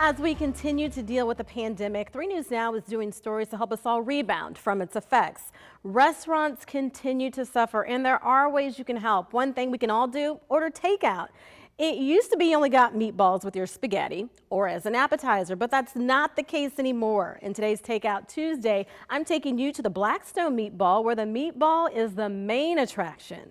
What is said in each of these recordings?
As we continue to deal with the pandemic, 3 News Now is doing stories to help us all rebound from its effects. Restaurants continue to suffer, and there are ways you can help. One thing we can all do, order takeout. It used to be you only got meatballs with your spaghetti or as an appetizer, but that's not the case anymore. In today's Takeout Tuesday, I'm taking you to the Blackstone Meatball, where the meatball is the main attraction.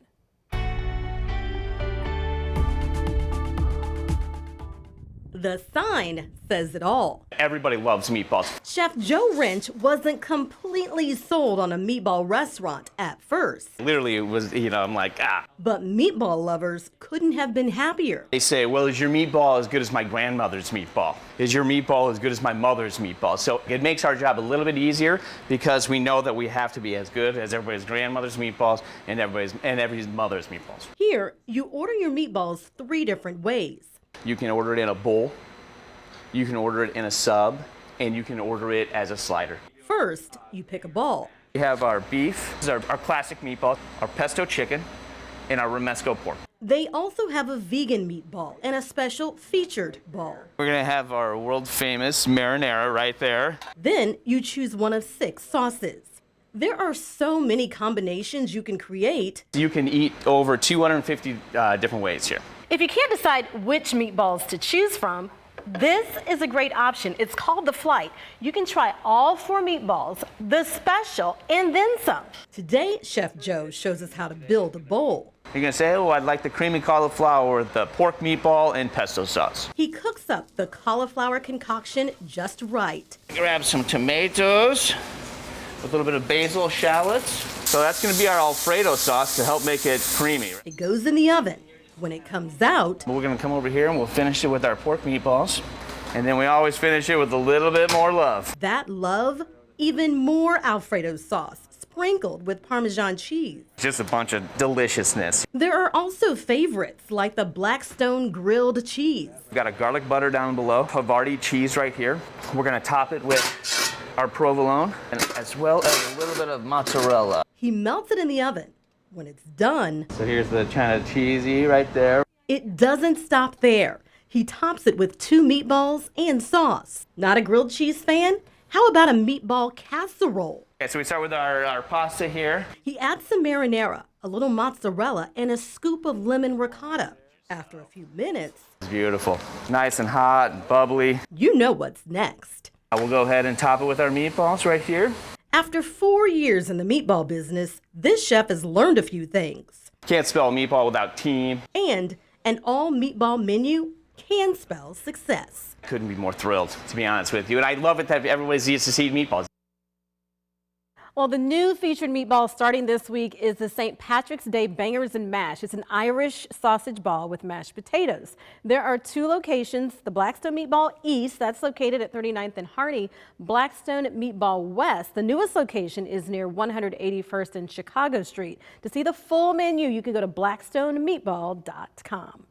The sign says it all. Everybody loves meatballs. Chef Joe Wrench wasn't completely sold on a meatball restaurant at first. Literally, it was, I'm like, But meatball lovers couldn't have been happier. They say, well, is your meatball as good as my grandmother's meatball? Is your meatball as good as my mother's meatball? So it makes our job a little bit easier because we know that we have to be as good as everybody's grandmother's meatballs and everybody's mother's meatballs. Here, you order your meatballs 3 different ways. You can order it in a bowl, you can order it in a sub, and you can order it as a slider. First, you pick a ball. We have our beef, this is our classic meatball, our pesto chicken, and our romesco pork. They also have a vegan meatball and a special featured ball. We're gonna have our world famous marinara right there. Then you choose one of 6 sauces. There are so many combinations you can create. You can eat over 250 different ways here. If you can't decide which meatballs to choose from, this is a great option. It's called the Flight. You can try all 4 meatballs, the special, and then some. Today, Chef Joe shows us how to build a bowl. You're gonna say, oh, I'd like the creamy cauliflower, the pork meatball, and pesto sauce. He cooks up the cauliflower concoction just right. Grab some tomatoes with a little bit of basil, shallots. So that's gonna be our Alfredo sauce to help make it creamy. It goes in the oven. When it comes out, we're gonna come over here and we'll finish it with our pork meatballs. And then we always finish it with a little bit more love. That love, even more Alfredo sauce, sprinkled with Parmesan cheese. Just a bunch of deliciousness. There are also favorites like the Blackstone grilled cheese. We've got a garlic butter down below, Havarti cheese right here. We're gonna top it with our provolone, and as well as a little bit of mozzarella. He melts it in the oven. When it's done, so here's the kind of cheesy right there. It doesn't stop there. He tops it with 2 meatballs and sauce. Not a grilled cheese fan? How about a meatball casserole? Okay, so we start with our pasta here. He adds some marinara, a little mozzarella, and a scoop of lemon ricotta. After a few minutes, it's beautiful. Nice and hot and bubbly. You know what's next. We'll go ahead and top it with our meatballs right here. After 4 years in the meatball business, this chef has learned a few things. Can't spell meatball without team. And an all-meatball menu can spell success. Couldn't be more thrilled, to be honest with you. And I love it that everybody's used to see meatballs. Well, the new featured meatball starting this week is the St. Patrick's Day Bangers and Mash. It's an Irish sausage ball with mashed potatoes. There are 2 locations, the Blackstone Meatball East, that's located at 39th and Hardy, Blackstone Meatball West. The newest location is near 181st and Chicago Street. To see the full menu, you can go to blackstonemeatball.com.